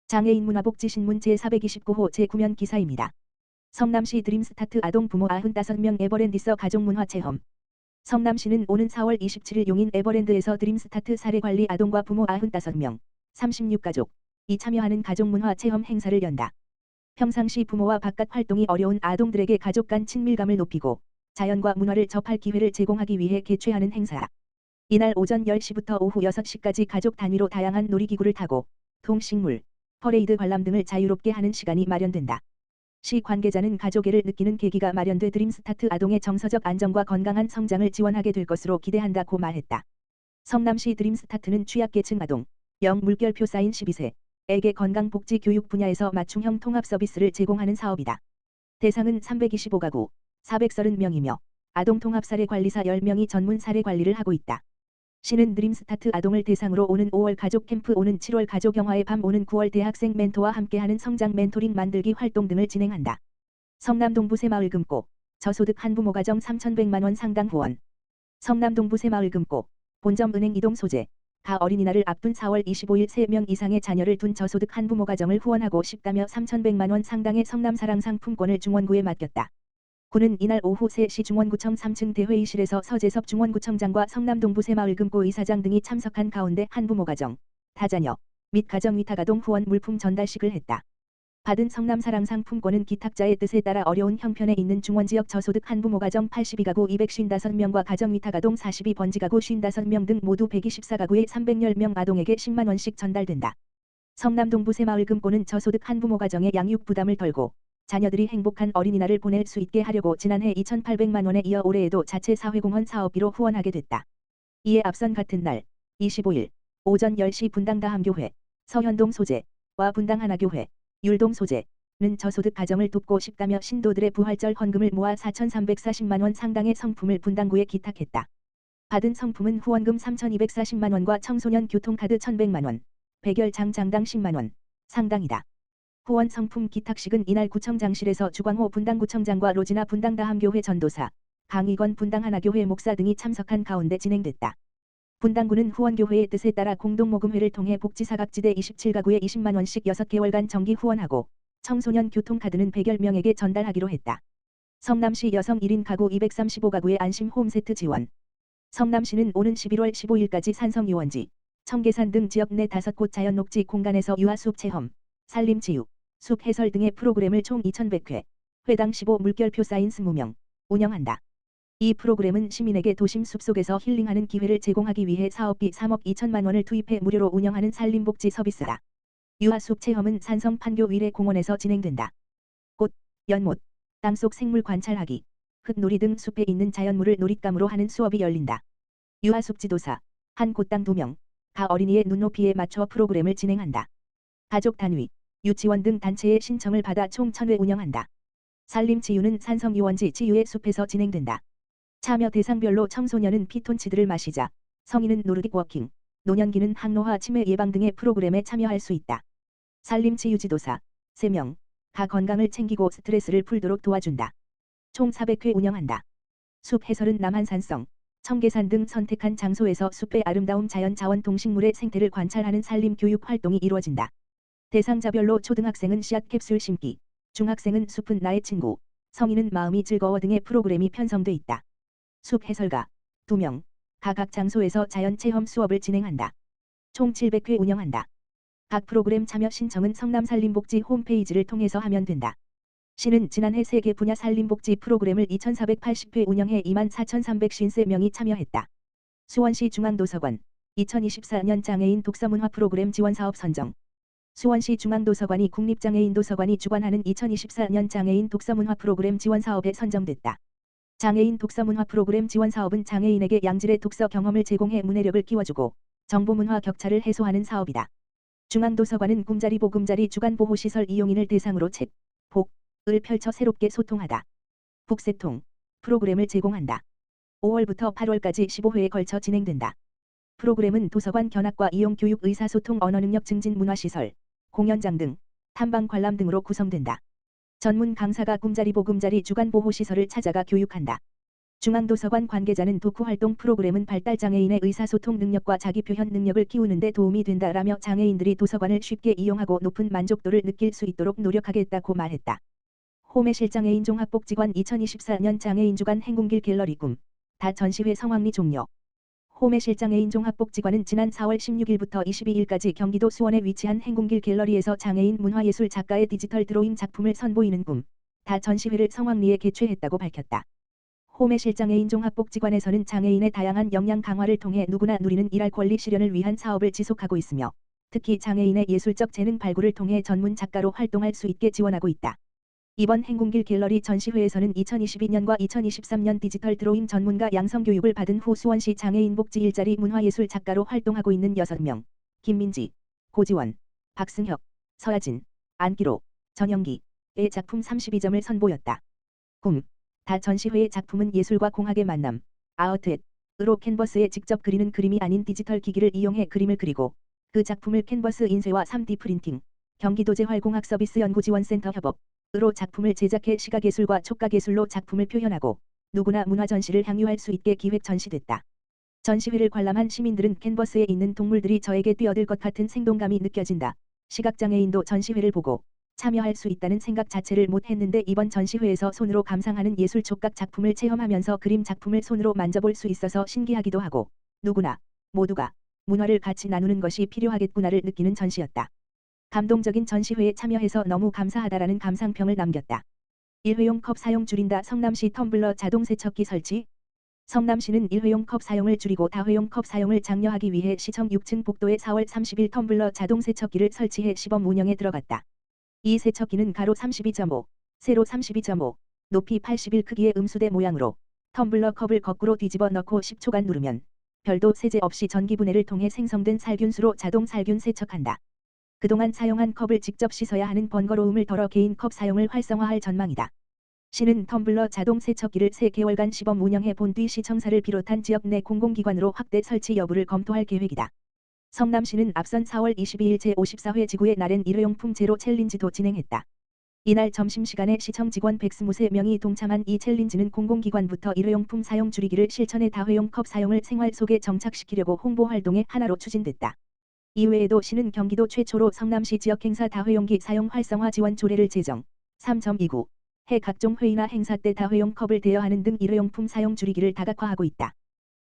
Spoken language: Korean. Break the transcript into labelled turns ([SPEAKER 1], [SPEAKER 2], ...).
[SPEAKER 1] 장애인 문화복지신문 제429호 제9면 기사입니다. 성남시 드림스타트 아동 부모 95명 에버랜드서 가족문화체험. 성남시는 오는 4월 27일 용인 에버랜드에서 드림스타트 사례관리 아동과 부모 95명, 36가족이 참여하는 가족문화체험 행사를 연다. 평상시 부모와 바깥 활동이 어려운 아동들에게 가족 간 친밀감을 높이고 자연과 문화를 접할 기회를 제공하기 위해 개최하는 행사다. 이날 오전 10시부터 오후 6시까지 가족 단위로 다양한 놀이기구를 타고 동식물, 퍼레이드 관람 등을 자유롭게 하는 시간이 마련된다. 시 관계자는 가족애를 느끼는 계기가 마련돼 드림스타트 아동의 정서적 안정과 건강한 성장을 지원하게 될 것으로 기대한다고 말했다. 성남시 드림스타트는 취약계층 아동, 영 물결표 사인 12세에게 건강복지 교육 분야에서 맞춤형 통합 서비스를 제공하는 사업이다. 대상은 325가구, 430명이며 아동 통합 사례관리사 10명이 전문 사례관리를 하고 있다. 시는 드림스타트 아동을 대상으로 오는 5월 가족 캠프, 오는 7월 가족 영화의 밤, 오는 9월 대학생 멘토와 함께하는 성장 멘토링 만들기 활동 등을 진행한다. 성남 동부 새마을 금고, 저소득 한부모 가정 3,100만 원 상당 후원. 성남 동부 새마을 금고, 본점 은행 이동 소재. 가 어린이날을 앞둔 4월 25일 3명 이상의 자녀를 둔 저소득 한부모 가정을 후원하고 싶다며 3,100만 원 상당의 성남사랑 상품권을 중원구에 맡겼다. 군은 이날 오후 3시 중원구청 3층 대회의실에서 서재섭 중원구청장과 성남동부 새마을금고 이사장 등이 참석한 가운데 한부모 가정, 다자녀 및 가정위탁아동 후원 물품 전달식을 했다. 받은 성남사랑 상품권은 기탁자의 뜻에 따라 어려운 형편에 있는 중원지역 저소득 한부모 가정 82가구 255명과 가정위탁아동 42번지가구 55명 등 모두 124가구의 310명 아동에게 10만 원씩 전달된다. 성남동부 새마을금고는 저소득 한부모 가정의 양육 부담을 덜고 자녀들이 행복한 어린이날을 보낼 수 있게 하려고 지난해 2,800만 원에 이어 올해에도 자체 사회공헌 사업비로 후원하게 됐다. 이에 앞선 같은 날 25일 오전 10시 분당다함교회, 서현동 소재와 분당하나교회, 율동 소재는 저소득 가정을 돕고 싶다며 신도들의 부활절 헌금을 모아 4,340만 원 상당의 성품을 분당구에 기탁했다. 받은 성품은 후원금 3,240만 원과 청소년 교통카드 1,100만 원, 백열장 장당 10만 원 상당이다. 후원 성품 기탁식은 이날 구청장실에서 주광호 분당구청장과 로지나 분당다함교회 전도사, 강의건 분당하나교회 목사 등이 참석한 가운데 진행됐다. 분당구는 후원교회의 뜻에 따라 공동모금회를 통해 복지사각지대 27가구에 20만 원씩 6개월간 정기 후원하고 청소년 교통카드는 100여 명에게 전달하기로 했다. 성남시 여성 1인 가구 235가구의 안심 홈세트 지원. 성남시는 오는 11월 15일까지 산성유원지, 청계산 등 지역 내 5곳 자연녹지 공간에서 유아숲 체험, 산림치유, 숲 해설 등의 프로그램을 총 2,100회, 회당 15 물결표 사인 20명, 운영한다. 이 프로그램은 시민에게 도심 숲속에서 힐링하는 기회를 제공하기 위해 사업비 3억 2천만 원을 투입해 무료로 운영하는 산림복지 서비스다. 유아숲 체험은 산성 판교 위례 공원에서 진행된다. 꽃, 연못, 땅속 생물 관찰하기, 흙놀이 등 숲에 있는 자연물을 놀잇감으로 하는 수업이 열린다. 유아숲 지도사, 한 곳당 2명, 가 어린이의 눈높이에 맞춰 프로그램을 진행한다. 가족 단위, 유치원 등 단체의 신청을 받아 총 1,000회 운영한다. 산림치유는 산성유원지 치유의 숲에서 진행된다. 참여 대상별로 청소년은 피톤치드를 마시자, 성인은 노르딕 워킹, 노년기는 항노화 치매 예방 등의 프로그램에 참여할 수 있다. 산림치유지도사 3명, 가 건강을 챙기고 스트레스를 풀도록 도와준다. 총 400회 운영한다. 숲 해설은 남한산성, 청계산 등 선택한 장소에서 숲의 아름다움 자연 자원 동식물의 생태를 관찰하는 산림 교육 활동이 이루어진다. 대상자별로 초등학생은 씨앗 캡슐 심기, 중학생은 숲은 나의 친구, 성인은 마음이 즐거워 등의 프로그램이 편성돼 있다. 숲 해설가 2명, 각 장소에서 자연체험 수업을 진행한다. 총 700회 운영한다. 각 프로그램 참여 신청은 성남산림복지 홈페이지를 통해서 하면 된다. 시는 지난해 세계 분야 산림복지 프로그램을 2,480회 운영해 24,353명이 참여했다. 수원시 중앙도서관 2024년 장애인 독서문화 프로그램 지원사업 선정. 수원시 중앙도서관이 국립장애인도서관이 주관하는 2024년 장애인 독서문화 프로그램 지원사업에 선정됐다. 장애인 독서문화 프로그램 지원사업은 장애인에게 양질의 독서 경험을 제공해 문해력을 키워주고 정보문화 격차를 해소하는 사업이다. 중앙도서관은 꿈자리 보금자리 주간보호시설 이용인을 대상으로 책, 복, 을 펼쳐 새롭게 소통하다. 북새통 프로그램을 제공한다. 5월부터 8월까지 15회에 걸쳐 진행된다. 프로그램은 도서관 견학과 이용 교육 의사소통 언어능력 증진 문화시설, 공연장 등 탐방 관람 등으로 구성된다. 전문 강사가 꿈자리 보금자리 주간보호시설을 찾아가 교육한다. 중앙도서관 관계자는 도쿠활동 프로그램은 발달장애인의 의사소통 능력과 자기표현 능력을 키우는 데 도움이 된다라며 장애인들이 도서관을 쉽게 이용하고 높은 만족도를 느낄 수 있도록 노력하겠다고 말했다. 호메실장애인 종합복지관 2024년 장애인주간 행군길 갤러리 꿈. 다 전시회 성황리 종료. 호메실장애인 종합복지관은 지난 4월 16일부터 22일까지 경기도 수원에 위치한 행군길 갤러리에서 장애인 문화예술 작가의 디지털 드로잉 작품을 선보이는 꿈. 다 전시회를 성황리에 개최했다고 밝혔다. 호메실장애인 종합복지관에서는 장애인의 다양한 역량 강화를 통해 누구나 누리는 일할 권리 실현을 위한 사업을 지속하고 있으며 특히 장애인의 예술적 재능 발굴을 통해 전문 작가로 활동할 수 있게 지원하고 있다. 이번 행군길 갤러리 전시회에서는 2022년과 2023년 디지털 드로잉 전문가 양성 교육을 받은 후 수원시 장애인 복지 일자리 문화예술 작가로 활동하고 있는 6명, 김민지, 고지원, 박승혁, 서야진, 안기로, 전영기의 작품 32점을 선보였다. 꿈. 다 전시회의 작품은 예술과 공학의 만남, 아어트앳으로 캔버스에 직접 그리는 그림이 아닌 디지털 기기를 이용해 그림을 그리고 그 작품을 캔버스 인쇄와 3D 프린팅, 경기도재활공학서비스연구지원센터 협업으로 작품을 제작해 시각예술과 촉각예술로 작품을 표현하고 누구나 문화전시를 향유할 수 있게 기획 전시됐다. 전시회를 관람한 시민들은 캔버스에 있는 동물들이 저에게 뛰어들 것 같은 생동감이 느껴진다. 시각장애인도 전시회를 보고 참여할 수 있다는 생각 자체를 못 했는데 이번 전시회에서 손으로 감상하는 예술 촉각 작품을 체험하면서 그림 작품을 손으로 만져볼 수 있어서 신기하기도 하고 누구나 모두가 문화를 같이 나누는 것이 필요하겠구나를 느끼는 전시였다. 감동적인 전시회에 참여해서 너무 감사하다라는 감상평을 남겼다. 일회용 컵 사용 줄인다. 성남시 텀블러 자동 세척기 설치. 성남시는 일회용 컵 사용을 줄이고 다회용 컵 사용을 장려하기 위해 시청 6층 복도에 4월 30일 텀블러 자동 세척기를 설치해 시범 운영에 들어갔다. 이 세척기는 가로 32.5, 세로 32.5, 높이 81 크기의 음수대 모양으로 텀블러 컵을 거꾸로 뒤집어 넣고 10초간 누르면 별도 세제 없이 전기 분해를 통해 생성된 살균수로 자동 살균 세척한다. 그동안 사용한 컵을 직접 씻어야 하는 번거로움을 덜어 개인 컵 사용을 활성화할 전망이다. 시는 텀블러 자동 세척기를 3개월간 시범 운영해 본 뒤 시청사를 비롯한 지역 내 공공기관으로 확대 설치 여부를 검토할 계획이다. 성남시는 앞선 4월 22일 제54회 지구의 날엔 일회용품 제로 챌린지도 진행했다. 이날 점심시간에 시청 직원 123명이 동참한 이 챌린지는 공공기관부터 일회용품 사용 줄이기를 실천해 다회용 컵 사용을 생활 속에 정착시키려고 홍보 활동의 하나로 추진됐다. 이외에도 시는 경기도 최초로 성남시 지역행사 다회용기 사용 활성화 지원 조례를 제정, 3.29, 해 각종 회의나 행사 때 다회용 컵을 대여하는 등 일회용품 사용 줄이기를 다각화하고 있다.